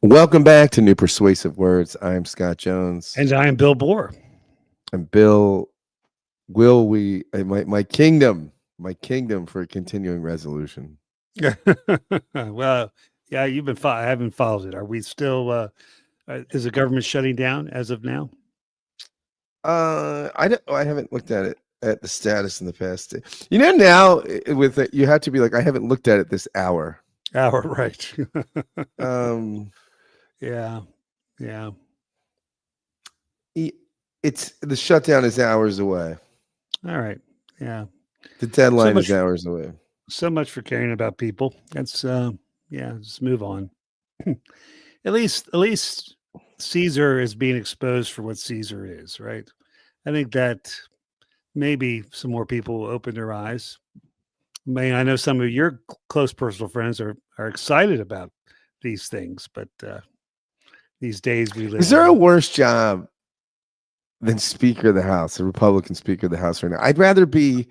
Welcome back to New Persuasive Words. I'm Scott Jones. And I am Bill Bohr. And Bill, will we my kingdom for a continuing resolution? Well, yeah, I haven't followed it. Are we still? Is the government shutting down as of now? I haven't looked at the status in the past. Now with it, you have to be like, I haven't looked at it this hour. Hour, right? Yeah. Yeah. It's the shutdown is hours away. All right. Yeah. The deadline is hours away. So much for caring about people. That's Just move on. At least Caesar is being exposed for what Caesar is, right? I think that maybe some more people will open their eyes. I know some of your close personal friends are excited about these things, but these days we live. Is there a worse job than Speaker of the House, a Republican Speaker of the House right now? I'd rather be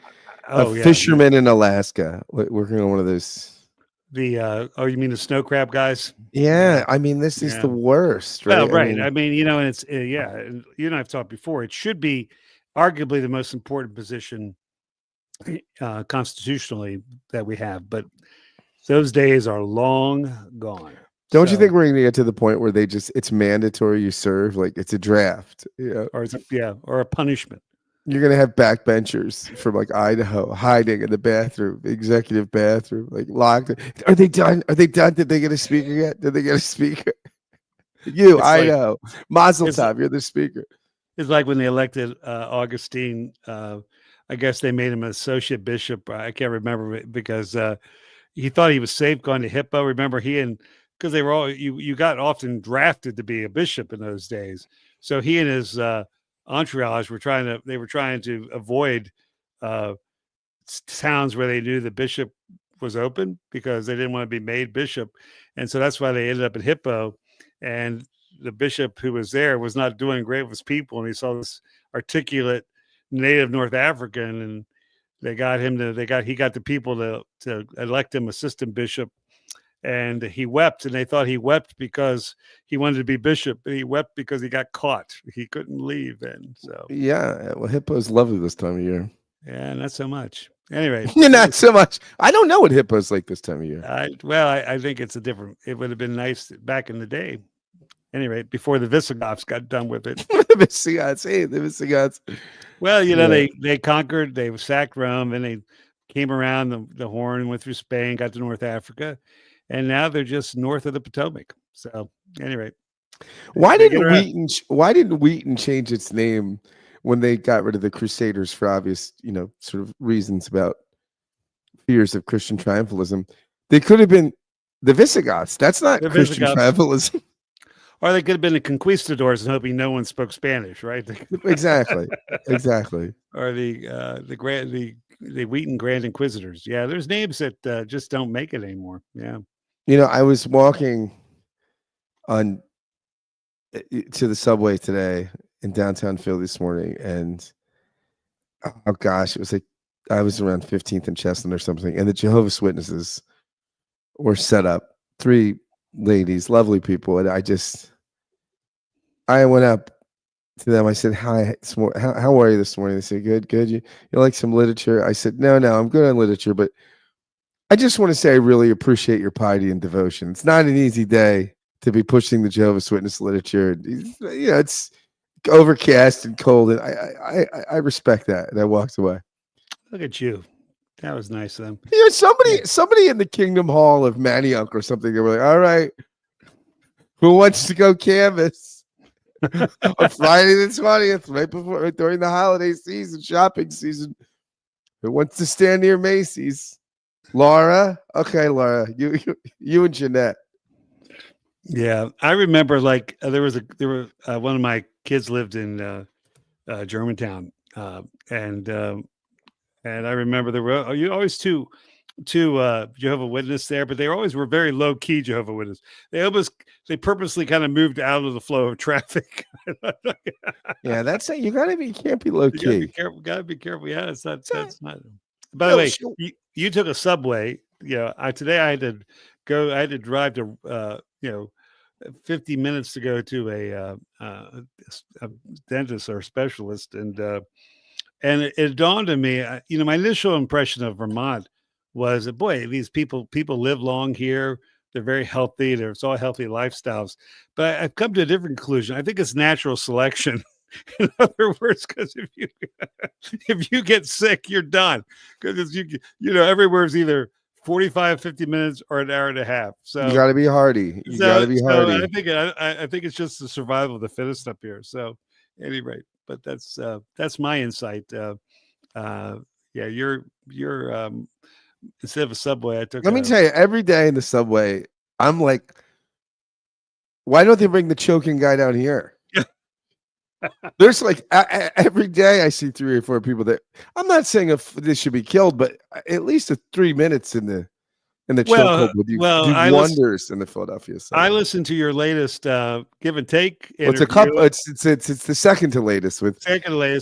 a fisherman in Alaska working on one of those. You mean the snow crab guys? Yeah, I mean, this is the worst, right? Well, right. And it's and you and I've talked before. It should be arguably the most important position constitutionally that we have, but those days are long gone. Don't you think we're going to get to the point where it's mandatory you serve, like it's a draft, or a punishment? You're going to have backbenchers from like Idaho hiding in the bathroom, executive bathroom, like locked. Are they done? Are they done? Did they get a speaker yet? Did they get a speaker? Idaho, Mazel Tov, you're the speaker. It's like when they elected Augustine. I guess they made him an associate bishop. I can't remember because he thought he was safe going to Hippo. Remember, because they were all you got often drafted to be a bishop in those days. So he and his entourage were trying to avoid towns where they knew the bishop was open because they didn't want to be made bishop, and so that's why they ended up at Hippo. And the bishop who was there was not doing great with his people, and he saw this articulate native North African, and he got the people to elect him assistant bishop. And he wept, and they thought he wept because he wanted to be bishop. But he wept because he got caught. He couldn't leave then. So well, Hippo's lovely this time of year. Yeah, not so much. Anyway, not so much. I don't know what Hippo's like this time of year. I think it's it would have been nice back in the day. Anyway, before the Visigoths got done with it. The Visigoths. Well, they conquered, they sacked Rome, and they came around the Horn, went through Spain, got to North Africa. And now they're just north of the Potomac. So anyway, why didn't Wheaton change its name when they got rid of the Crusaders for obvious, sort of reasons about fears of Christian triumphalism? They could have been the Visigoths. That's not Christian triumphalism. Or they could have been the conquistadors and hoping no one spoke Spanish, right? Exactly. Or the Wheaton Grand Inquisitors. Yeah, there's names that just don't make it anymore. Yeah. I was walking to the subway today in downtown Philly this morning, and oh gosh, it was like I was around 15th and Chestnut or something, and the Jehovah's Witnesses were set up. 3 ladies, lovely people, and I went up to them. I said, "Hi, how are you this morning?" They said, "Good. You like some literature?" I said, "No, I'm good on literature, but I just want to say I really appreciate your piety and devotion. It's not an easy day to be pushing the Jehovah's Witness literature. It's overcast and cold, and I respect that." And I walked away. Look at you. That was nice of them. Somebody in the Kingdom Hall of Manioc or something, they were like, "All right, who wants to go canvas on Friday the 20th, right during the holiday season, shopping season? Who wants to stand near Macy's?" Laura, okay, Laura, you and Jeanette. Yeah, I remember there were one of my kids lived in Germantown, and I remember there were always two Jehovah's Witnesses there, but they always were very low key Jehovah's Witnesses. They purposely kind of moved out of the flow of traffic. Yeah, that's it. You can't be low key. Gotta be careful. Yeah, that's not. By the way, you took a subway. Today I had to drive to 50 minutes to go to a dentist or specialist, and it dawned on me, my initial impression of Vermont was that, boy, these people live long here. They're very healthy. There's all healthy lifestyles. But I've come to a different conclusion. I think it's natural selection. In other words, because if you get sick, you're done. Because everywhere's either 45, 50 minutes or an hour and a half. You got to be hardy. You got to be So hardy. I think it's just the survival of the fittest up here. So, at any rate, but that's my insight. Yeah, you're instead of a Subway, I took. Let me tell you, every day in the subway, I'm like, why don't they bring the choking guy down here? There's like every day I see 3 or 4 people that I'm not saying if this should be killed, but at least 3 minutes in the chokehold would do wonders in the Philadelphia subway. I listened to your latest Give and Take interview. Well, it's a couple. It's the second to latest with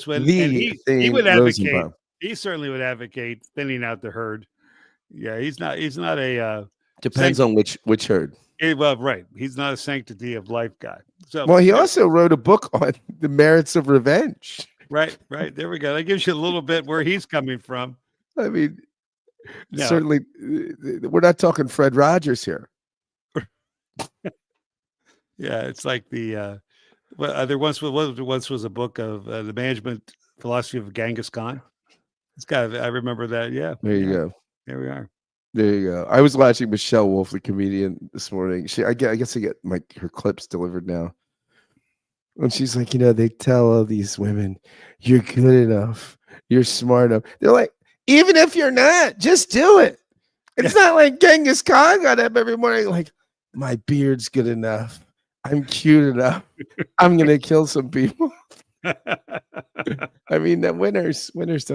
when he would advocate. Rosenbaum. He certainly would advocate thinning out the herd. Yeah, he's not a depends on which herd. Well, right. He's not a sanctity of life guy. So, well, he also wrote a book on the merits of revenge. Right. There we go. That gives you a little bit where he's coming from. I mean, certainly, we're not talking Fred Rogers here. Yeah, it's like there once was a book of the management philosophy of Genghis Khan. I remember that. Yeah. There you go. There we are. There you go. I was watching Michelle Wolf, the comedian, this morning. I guess I get her clips delivered now. And she's like, they tell all these women, you're good enough, you're smart enough. They're like, even if you're not, just do it. It's not like Genghis Khan got up every morning like, my beard's good enough. I'm cute enough. I'm gonna kill some people. I mean, the winners.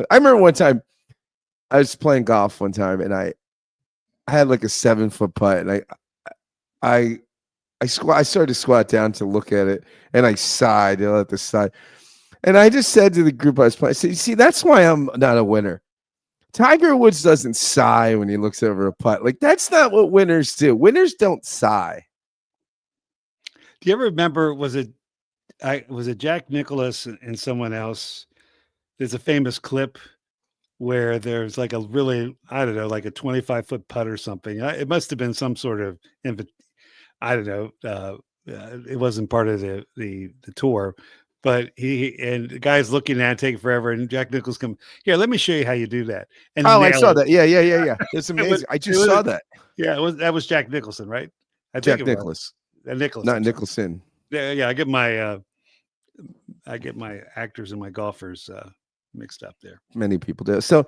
I remember one time I was playing golf one time, and I had like a 7-foot putt, and I started to squat down to look at it, and I sighed at the side, and I just said to the group I was playing, I said, "See, that's why I'm not a winner. Tiger Woods doesn't sigh when he looks over a putt. Like that's not what winners do. Winners don't sigh." Do you ever remember? Was it Jack Nicklaus and someone else? There's a famous clip where there's like a really, I don't know, like a 25-foot putt or something. It must have been some sort of, I don't know. It wasn't part of the tour, but the guy's looking at it, taking forever, and Jack Nicklaus comes here. Let me show you how you do that. And I saw that. Yeah. It's amazing. I just saw that. Yeah, that was Jack Nicholson, right? Jack Nicklaus. Nicholson, not Nicholson. Yeah. I get my actors and my golfers mixed up there. Many people do. So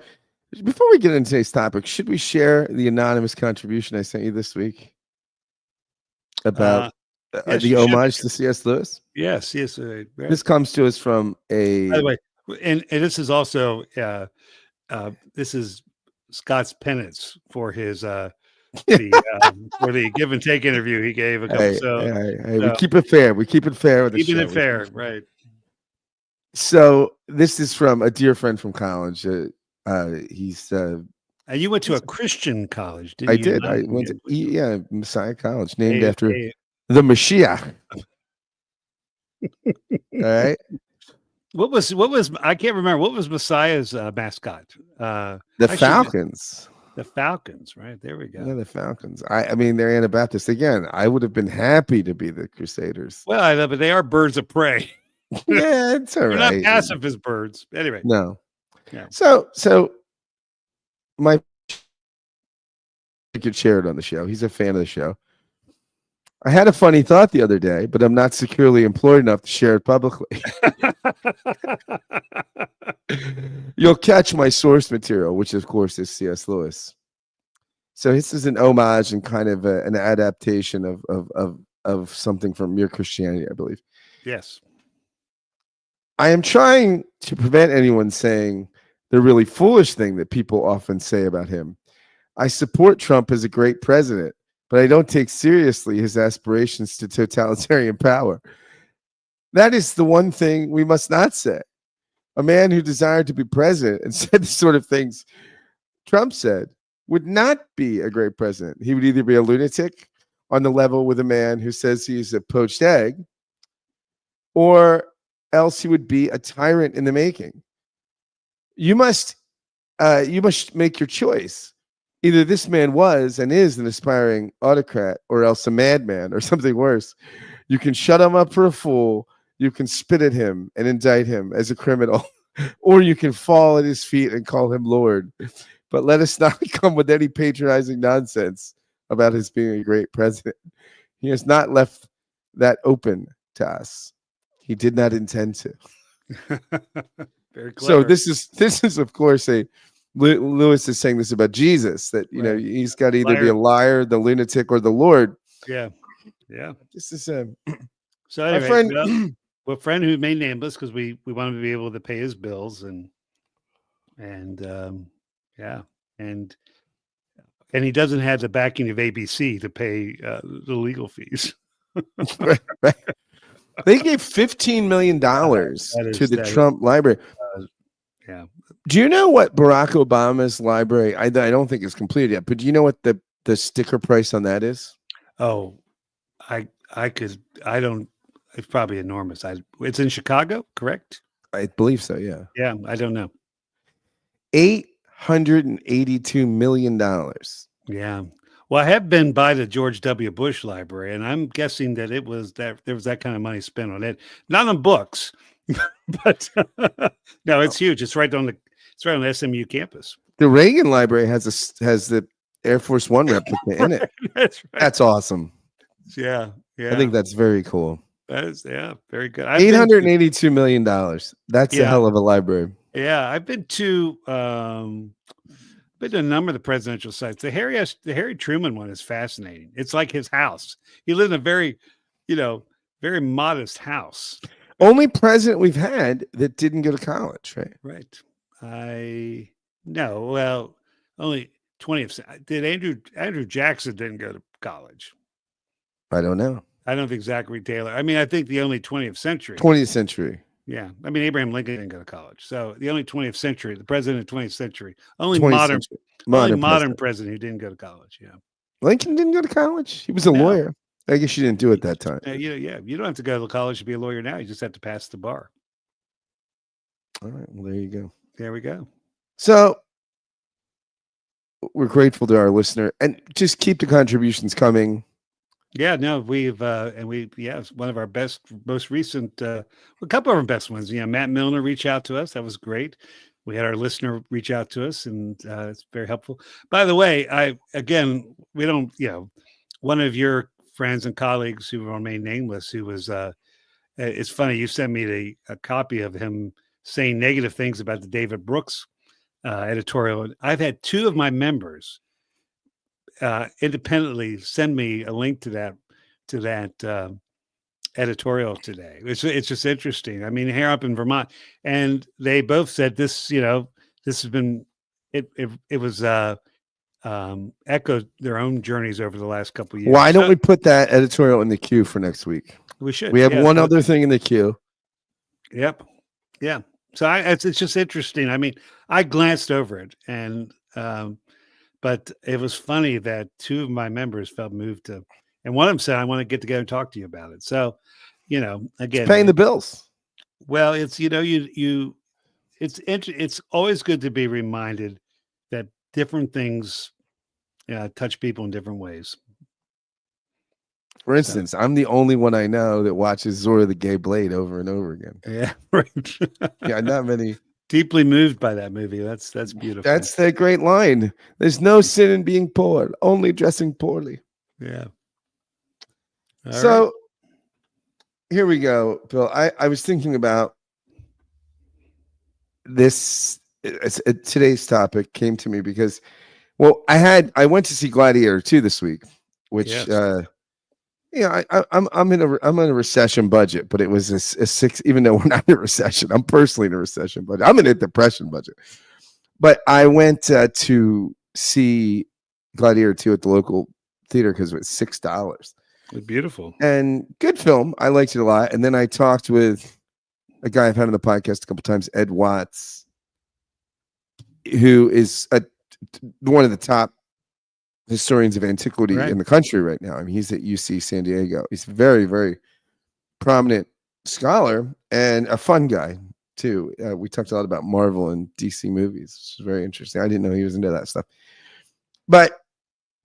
before we get into today's topic, should we share the anonymous contribution I sent you this week about the homage to C.S. Lewis? Yes. Right. This comes to us from a. By the way, and this is also this is Scott's penance for his for the Give and Take interview he gave a couple. Hey, we keep it fair. We keep it fair with the show. It fair, right? So this is from a dear friend from college. He's. And you went to a Christian college, didn't you? I did. I went to Messiah College, named after the Mashiach. All right. What was I can't remember. What was Messiah's mascot? The Falcons. The Falcons, right? There we go. Yeah, the Falcons. I mean, they're Anabaptist. Again, I would have been happy to be the Crusaders. Well, I know, but they are birds of prey. Yeah, it's all right. They're not passive as birds. Anyway. No. Yeah. So my could share it on the show. He's a fan of the show. I had a funny thought the other day, but I'm not securely employed enough to share it publicly. You'll catch my source material, which of course is C.S. Lewis. So this is an homage and kind of an adaptation of something from Mere Christianity, I believe. Yes. I am trying to prevent anyone saying the really foolish thing that people often say about him. I support Trump as a great president, but I don't take seriously his aspirations to totalitarian power. That is the one thing we must not say. A man who desired to be president and said the sort of things Trump said would not be a great president. He would either be a lunatic on the level with a man who says he's a poached egg, or else he would be a tyrant in the making. You must make your choice. Either this man was and is an aspiring autocrat, or else a madman, or something worse. You can shut him up for a fool. You can spit at him and indict him as a criminal, or you can fall at his feet and call him Lord. But let us not come with any patronizing nonsense about his being a great president. He has not left that open to us. He did not intend to. Very So clever. this is of course a Lewis is saying this about Jesus, that Right. he's got to either be Liar. a liar, the lunatic, or the Lord. Yeah. Yeah. This is So our anyway, friend. well, a friend who made nameless because we want him to be able to pay his bills and yeah, and he doesn't have the backing of ABC to pay the legal fees. Right, right. They gave $15 million to the that Trump library. yeah. Do you know what Barack Obama's library? I don't think it's completed yet, but do you know what the sticker price on that is? Oh, I don't. It's probably enormous. It's in Chicago, correct? I believe so. Yeah, Yeah, I don't know. $882 million. Yeah. Well, I have been by the George W. Bush Library, and I'm guessing that there was that kind of money spent on it. Not on books, but no, it's huge. It's right on the SMU campus. The Reagan Library has the Air Force One replica in it. That's right. That's awesome. Yeah, yeah. I think that's very cool. That is very good. $882 million. That's a hell of a library. Yeah, I've been to a number of the presidential sites. The Harry Truman one is fascinating. It's like his house. He lived in a very, very modest house. Only president we've had that didn't go to college, right? Right. No, well, only 20th. Did Andrew Jackson didn't go to college? I don't know. I don't think Zachary Taylor. I mean, I think the only 20th century. 20th century. Yeah. I mean, Abraham Lincoln didn't go to college. So the only 20th century, the president of the 20th century, only 20th modern, century. modern president who didn't go to college. Yeah. Lincoln didn't go to college. He was a lawyer. I guess you didn't do it that time. You don't have to go to college to be a lawyer now. You just have to pass the bar. All right. Well, there you go. There we go. So we're grateful to our listener, and just keep the contributions coming. Yeah, no, it's one of our most recent, a couple of our best ones. Matt Milner reached out to us. That was great. We had our listener reach out to us, and it's very helpful. By the way, we don't, one of your friends and colleagues who remain nameless, who was, it's funny, you sent me a copy of him saying negative things about the David Brooks editorial. I've had two of my members independently send me a link to that editorial today. It's just interesting. I mean, here up in Vermont, and they both said this. This has been it was echoed their own journeys over the last couple of years. Why don't we put that editorial in the queue for next week? We should. We have one other thing in the queue. Yep. Yeah. So it's just interesting. I mean, I glanced over it, and but it was funny that two of my members felt moved to, and one of them said, "I want to get together and talk to you about it." So, again, it's paying the bills. Well, it's it's always good to be reminded that different things touch people in different ways. For instance, I'm the only one I know that watches Zora the Gay Blade over and over again. Yeah, right. Yeah, not many. Deeply moved by that movie. That's beautiful. That's the great line. There's no sin in being poor, only dressing poorly. Yeah. So here we go, Bill. I was thinking about this. Today's topic came to me because, well, I went to see Gladiator 2 this week, which I'm in a recession budget, but it was a six. Even though we're not in a recession, I'm personally in a recession budget. I'm in a depression budget. But I went to see Gladiator 2 at the local theater because it was $6. Beautiful and good film. I liked it a lot. And then I talked with a guy I've had on the podcast a couple times, Ed Watts, who is one of the top historians of antiquity Right. in the country right now. I mean, he's at UC San Diego. He's a very, very prominent scholar and a fun guy too. We talked a lot about Marvel and DC movies, which is very interesting. I didn't know he was into that stuff. But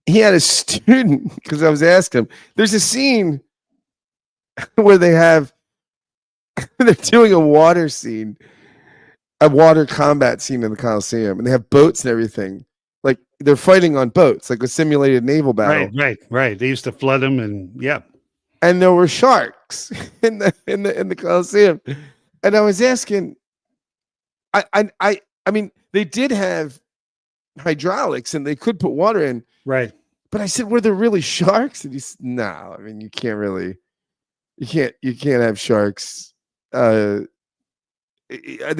he had a student because I was asking him. There's a scene where they're doing a water scene, a water combat scene in the Coliseum, and they have boats and everything. Like they're fighting on boats, like a simulated naval Right. battle. Right. Right. They used to flood them, and yeah. And there were sharks in the Coliseum. And I was asking, I mean, they did have hydraulics and they could put water in, Right. but I said, were there really sharks? And he said, no, I mean, you can't have sharks. They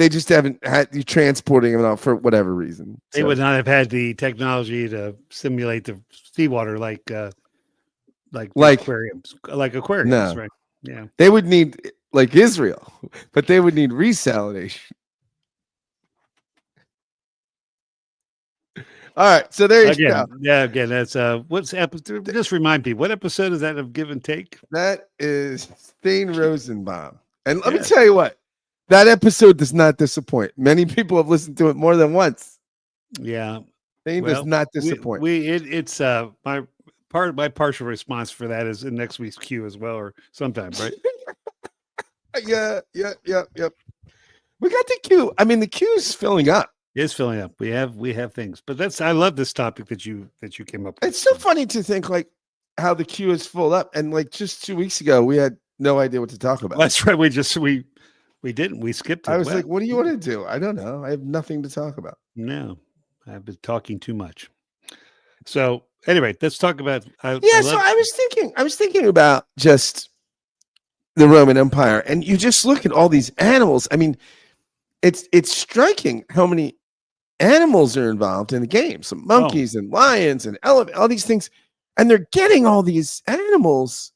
just haven't had you transporting them out for whatever reason. They So, would not have had the technology to simulate the seawater like the like, aquariums, no, right? Yeah. they would need like Israel, but they would need resalination. All right, so there you go. Again, that's what's episode. Just remind people, what episode is that of Give and Take? That is Thane Rosenbaum. And let me Yeah. tell you what, that episode does not disappoint. Many people have listened to it more than once. Yeah. Thane does not disappoint. It's my partial response for that is in next week's queue as well, or sometime, right? Yeah. We got the queue. I mean, the queue's filling up. It's filling up. We have things, but I love this topic that you came up with. It's so funny to think like how the queue is full up, and like just 2 weeks ago, we had no idea what to talk about. That's right. We didn't. We skipped it. I was like, "What do you want to do?" I don't know. I have nothing to talk about. No, I've been talking too much. So anyway, let's talk about. So I was thinking about just the Roman Empire, and you just look at all these animals. I mean, it's striking how many animals are involved in the game. Some monkeys and lions and elephants, all these things, and they're getting all these animals,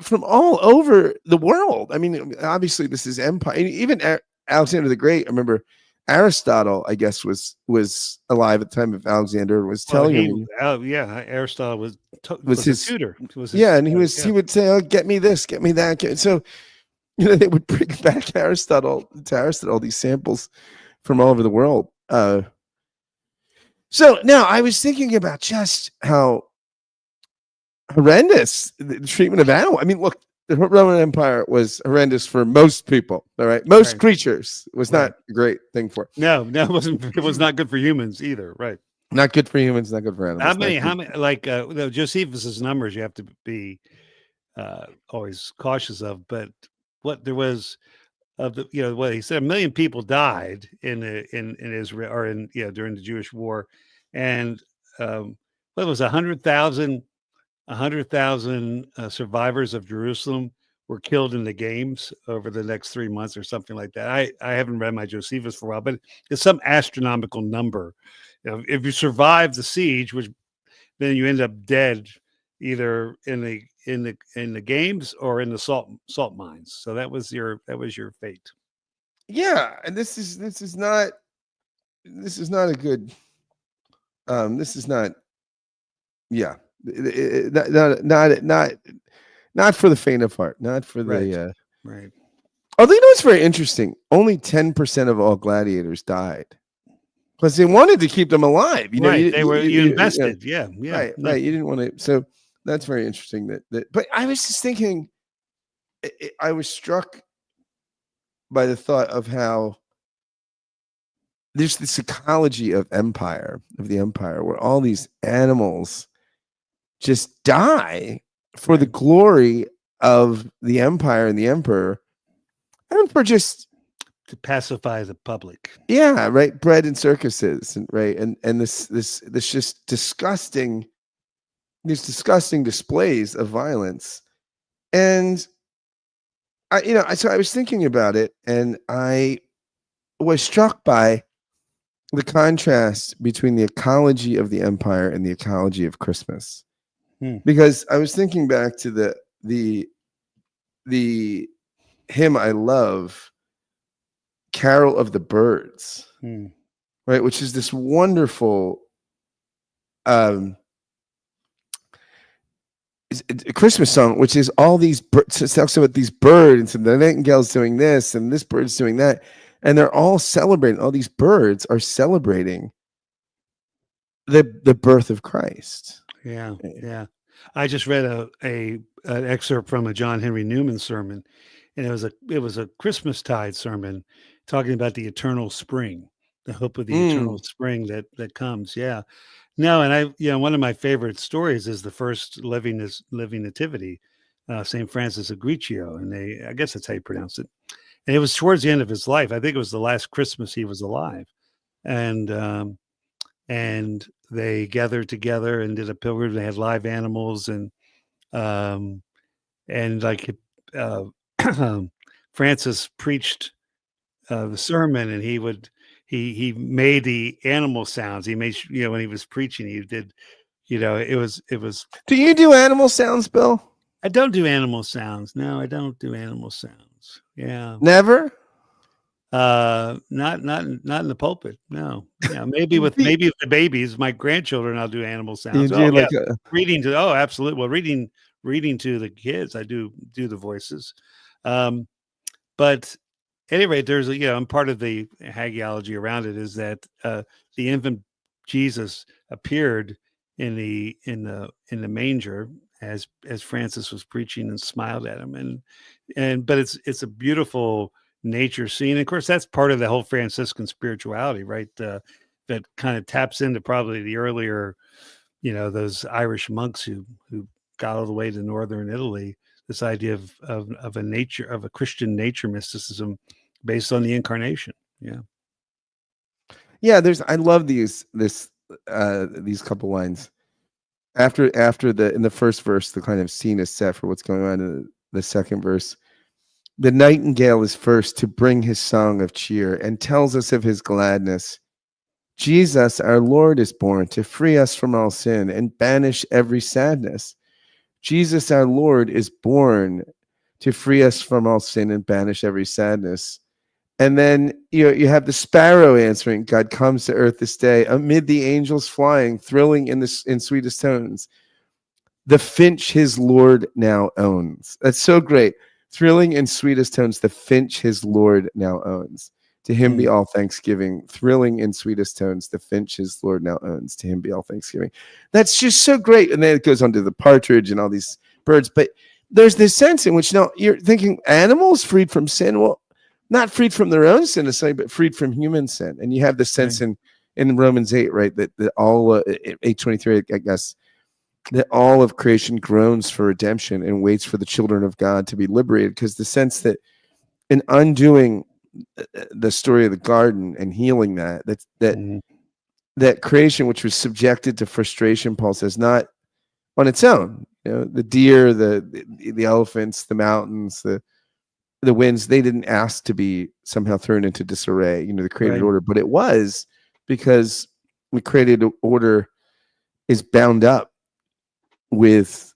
from all over the world. I mean, obviously this is empire. Even Alexander the Great. I remember Aristotle, I guess, was alive at the time of Alexander. Was telling him, Aristotle was his tutor. And he would say, "Oh, get me this, get me that." So, they would bring back to Aristotle these samples from all over the world. So now I was thinking about just how horrendous the treatment of animals. I mean, look, the Roman Empire was horrendous for most people. All right, most creatures was not a great thing for. No, it wasn't. It was not good for humans either. Right. Not good for humans. Not good for animals. How many? Like Josephus's numbers, you have to be always cautious of. But what there was of the, what he said, 1 million people died in Israel or during the Jewish war, and what was 100,000 survivors of Jerusalem were killed in the games over the next 3 months or something like that. I haven't read my Josephus for a while, but it's some astronomical number. If you survive the siege, which then you end up dead either in the games or in the salt mines. So that was your fate. Yeah, and this is not a good. This is not. Yeah, not for the faint of heart. Not for the right. Although it's very interesting. Only 10% of all gladiators died because they wanted to keep them alive. You invested. Yeah. Right. You didn't want to. So that's very interesting. But I was just thinking. I was struck by the thought of how there's this ecology of the empire, where all these animals just die for the glory of the empire and the emperor, and for just to pacify the public. Yeah, right. Bread and circuses, and this just disgusting, these disgusting displays of violence, and so I was thinking about it, and I was struck by the contrast between the ecology of the empire and the ecology of Christmas. Because I was thinking back to the hymn I love, Carol of the Birds, right? Which is this wonderful um, a Christmas song, which is all these birds. It talks about these birds, and the nightingale's doing this, and this bird's doing that, and they're all celebrating. All these birds are celebrating the birth of Christ. Yeah, yeah. I just read an excerpt from a John Henry Newman sermon, and it was a Christmastide sermon talking about the eternal spring, the hope of the eternal Mm. spring that comes. Yeah. No, and one of my favorite stories is the first living nativity, St. Francis of Guiccio, and I guess that's how you pronounce it. And it was towards the end of his life. I think it was the last Christmas he was alive, and and they gathered together and did a pilgrimage. They had live animals um, and like uh, Francis preached the sermon, and he made the animal sounds. He made when he was preaching, he did. It was. Do you do animal sounds, Bill? I don't do animal sounds. No, I don't do animal sounds. Yeah. Never. Not in the pulpit. No. Yeah, maybe with the babies, my grandchildren, I'll do animal You sounds. do Oh yeah, like a absolutely. Well, reading to the kids, I do the voices. Um, but at any rate, there's and part of the hagiology around it is that the infant Jesus appeared in the manger as Francis was preaching and smiled at him, but it's a beautiful nature scene. And of course, that's part of the whole Franciscan spirituality, right? That kind of taps into probably the earlier, those Irish monks who got all the way to northern Italy. This idea of a Christian nature mysticism based on the incarnation. Yeah. yeah. There's I love these couple lines after the in the first verse. The kind of scene is set for what's going on in the second verse. The nightingale is first to bring his song of cheer and tells us of his gladness. Jesus, our Lord, is born to free us from all sin and banish every sadness. Jesus, our Lord, is born to free us from all sin and banish every sadness. And then you have the sparrow answering, God comes to earth this day, amid the angels flying, thrilling in sweetest tones. The finch his Lord now owns. That's so great. Thrilling in sweetest tones, the finch his Lord now owns. To him be Mm, all thanksgiving. Thrilling in sweetest tones, the finch his Lord now owns. To him be all thanksgiving. That's just so great. And then it goes on to the partridge and all these birds. But there's this sense in which now you're thinking animals freed from sin. Well, not freed from their own sin, but freed from human sin. And you have the right. sense in Romans 8, right? That all 8:23, I guess, that all of creation groans for redemption and waits for the children of God to be liberated. Because the sense that in undoing the story of the garden and healing Mhm. that creation, which was subjected to frustration, Paul says, not on its own. The deer, the elephants, the mountains, the winds, they didn't ask to be somehow thrown into disarray, the created Right. order, but it was because the created order is bound up with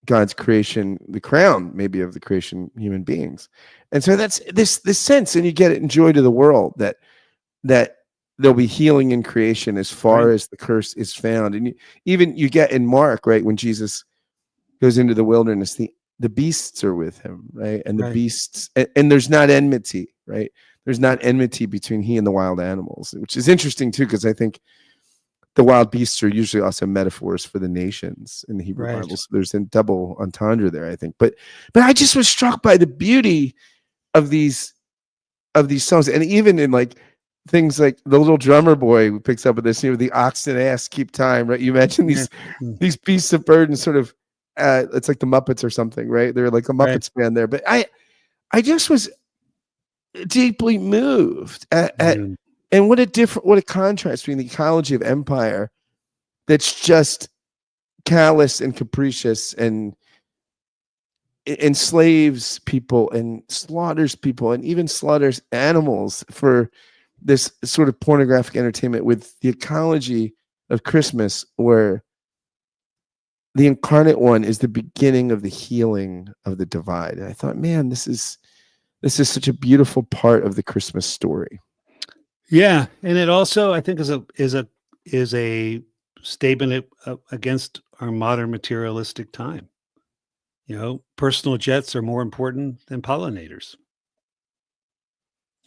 God's creation, the crown maybe of the creation, human beings. And so that's this sense, and you get it in Joy to the World, that there'll be healing in creation as far Right. as the curse is found. And even you get in Mark, right, when Jesus goes into the wilderness, the beasts are with him, right? And the Right. beasts, and there's not enmity, right? There's not enmity between he and the wild animals, which is interesting too, because I think the wild beasts are usually also metaphors for the nations in the Hebrew Right. Bible. So there's a double entendre there, I think. But I just was struck by the beauty of these songs, and even in like things like the little drummer boy who picks up with this, the ox and ass keep time, right? You mentioned Yeah. Mm, these beasts of burden, sort of. It's like the Muppets or something, right? They're like a right. Muppets band there, but I just was deeply moved at Mm, and what a contrast between the ecology of empire that's just callous and capricious and enslaves people and slaughters people and even slaughters animals for this sort of pornographic entertainment, with the ecology of Christmas, where the incarnate one is the beginning of the healing of the divide. And I thought, man, this is such a beautiful part of the Christmas story. yeah, and it also, I think, is a statement against our modern materialistic time. Personal jets are more important than pollinators.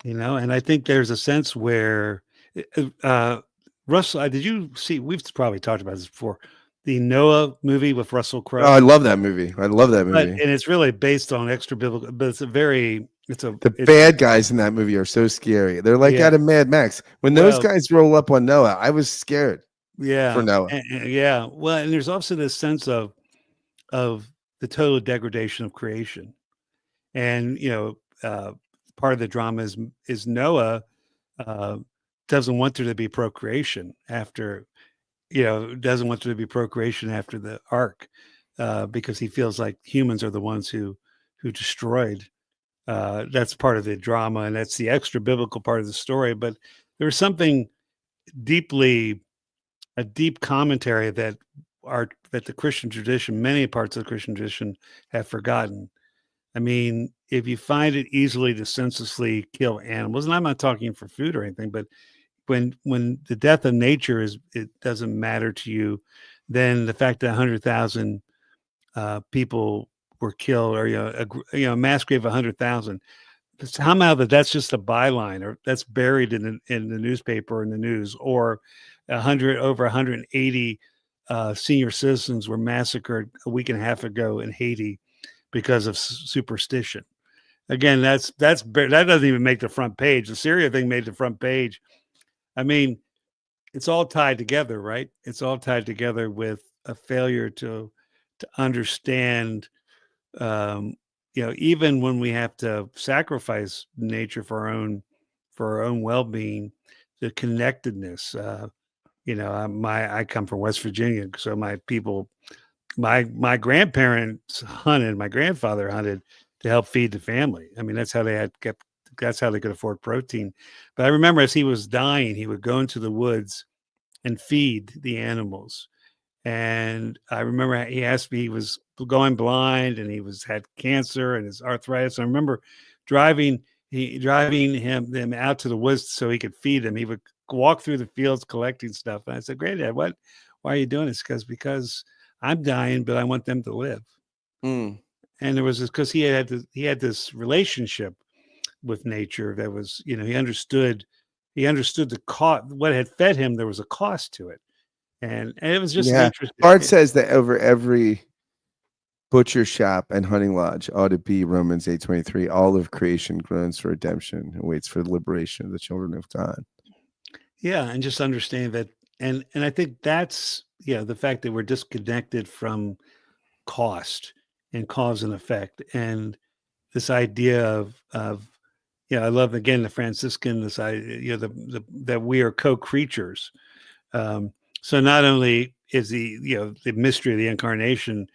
And I think there's a sense where, Russell, did you see? We've probably talked about this before. The Noah movie with Russell Oh, I Crowe, love that movie. I love that movie. and it's really based on extra biblical, but The bad guys in that movie are so scary. They're like yeah, out of Mad Max. When those well, guys roll up on Noah, I was scared for yeah, Noah. yeah. Well, and there's also this sense of the total degradation of creation, and part of the drama is Noah uh, doesn't want there to be procreation after doesn't want there to be procreation after the ark, because he feels like humans are the ones who destroyed. That's part of the drama, and that's the extra biblical part of the story. But there's something deeply a deep commentary that the Christian tradition, many parts of the Christian tradition, have forgotten. I mean, if you find it easily to senselessly kill animals, and I'm not talking for food or anything, but when the death of nature it doesn't matter to you, then the fact that 100,000 people were killed, or a mass grave of 100,000, somehow that's just a byline, or that's buried in the newspaper or in the news, or over 180 senior citizens were massacred a week and a half ago in Haiti because of superstition. Again, that doesn't even make the front page. The Syria thing made the front page. I mean, it's all tied together, right? It's all tied together with a failure to understand, even when we have to sacrifice nature for our own well-being, the connectedness. I come from West Virginia, so my grandparents hunted, my grandfather hunted to help feed the family. I mean, that's how they could afford protein. But I remember as he was dying, he would go into the woods and feed the animals. And I remember he asked me, he was going blind and had cancer and his arthritis. I remember driving them out to the woods so he could feed them. He would walk through the fields collecting stuff. And I said, Granddad, why are you doing this? Because I'm dying, but I want them to live. Mm. And there was this, because he had this relationship with nature that was, he understood the cost, what had fed him. There was a cost to it. And it was just an Yeah. interesting. Bart says that over every butcher shop and hunting lodge ought to be Romans 8:23. All of creation groans for redemption and waits for the liberation of the children of God. Yeah, and just understand that, and I think that's the fact that we're disconnected from cost and cause and effect, and this idea of I love again the Franciscan, this idea, that we are co-creatures. So not only is the mystery of the incarnation,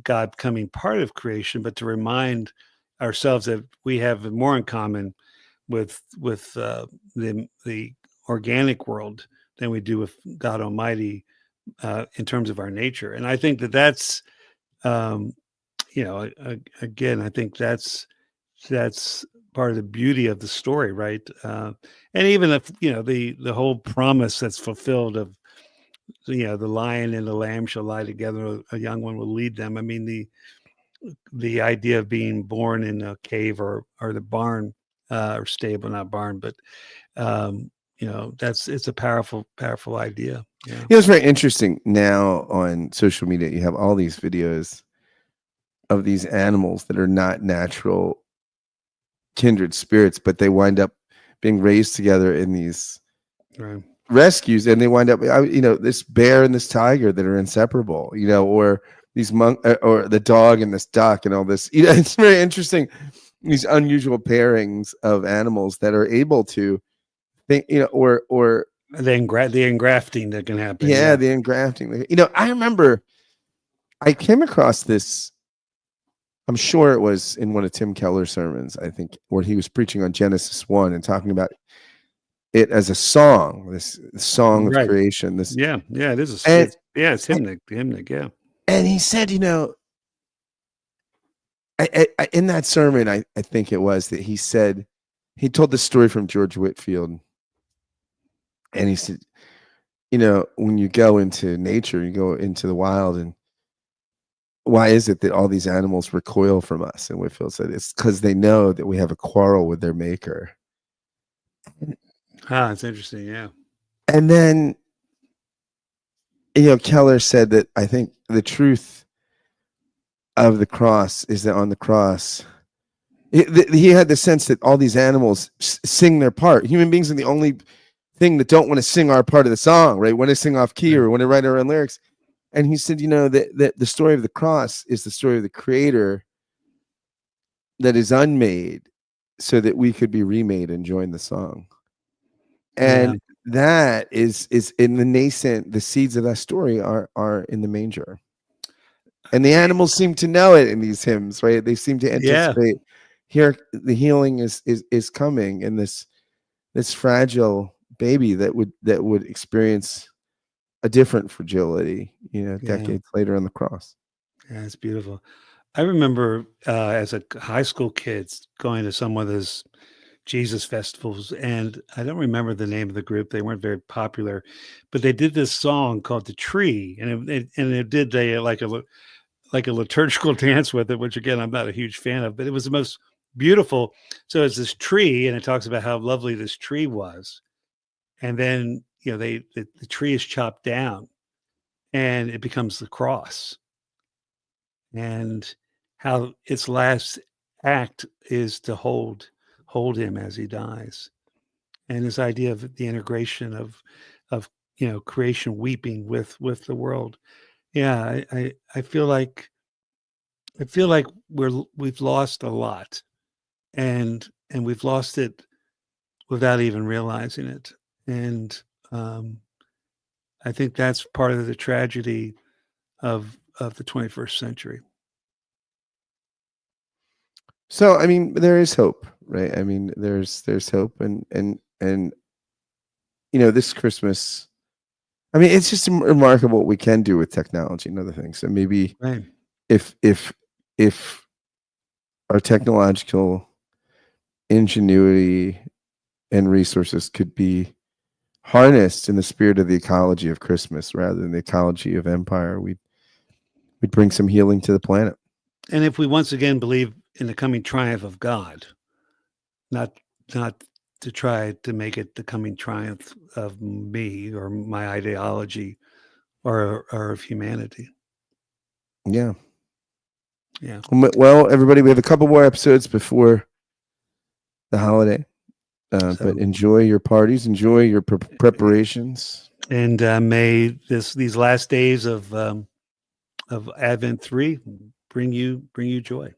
God becoming part of creation, but to remind ourselves that we have more in common with the organic world than we do with God Almighty, in terms of our nature. And I think that's again, I think that's part of the beauty of the story, right? And even if the whole promise that's fulfilled of the lion and the lamb shall lie together, a young one will lead them. I mean, the idea of being born in a cave or the barn, or stable, not barn, but it's a powerful idea. Yeah. It's very interesting now on social media. You have all these videos of these animals that are not natural kindred spirits, but they wind up being raised together in these Right. rescues, and they wind up, this bear and this tiger that are inseparable, or these or the dog and this duck and all this. It's very interesting, these unusual pairings of animals that are able to think, or The engrafting that can happen. yeah, Yeah. the engrafting. I remember I came across this. I'm sure it was in one of Tim Keller's sermons, I think, where he was preaching on Genesis 1 and talking about it as a song, this song of Right. creation. This Yeah. Yeah. It is. and It's hymnic. Hymnic. Yeah. and he said, in that sermon, I think it was that he said, he told the story from George Whitfield, and he said, when you go into nature, you go into the wild, and why is it that all these animals recoil from us? And Whitfield said it's because they know that we have a quarrel with their maker. Ah, it's interesting. Yeah. And then, Keller said that I think the truth of the cross is that on the cross, he had the sense that all these animals sing their part. Human beings are the only thing that don't want to sing our part of the song, right? Want to sing off key or want to write our own lyrics. And he said, that the story of the cross is the story of the creator that is unmade so that we could be remade and join the song. Yeah. And that is in the seeds of that story are in the manger. And the animals seem to know it in these hymns, right? They seem to Yeah. anticipate here the healing is coming, and this fragile baby that would experience a different fragility, Yeah. decades later on the cross. Yeah. It's beautiful. I remember as a high school kid going to some of those Jesus festivals, and I don't remember the name of the group. They weren't very popular, but they did this song called "The Tree," and it did like a liturgical dance with it, which again I'm not a huge fan of, but it was the most beautiful. So it's this tree, and it talks about how lovely this tree was, and then the tree is chopped down, and it becomes the cross, and how its last act is to hold him as he dies, and this idea of the integration of creation weeping with the world. Yeah, I feel like we've lost a lot, and we've lost it without even realizing it. And um, I think that's part of the tragedy of the 21st century. So I mean, there is hope, right? I mean, there's hope, and this Christmas. I mean, it's just remarkable what we can do with technology and other things. And maybe Right. if our technological ingenuity and resources could be harnessed in the spirit of the ecology of Christmas rather than the ecology of empire, we'd bring some healing to the planet. And if we once again believe in the coming triumph of God, not not to try to make it the coming triumph of me or my ideology or of humanity. Yeah. Yeah. Well, everybody, we have a couple more episodes before the holiday, but So enjoy your parties, enjoy your preparations. and may these last days of Advent 3 bring you joy.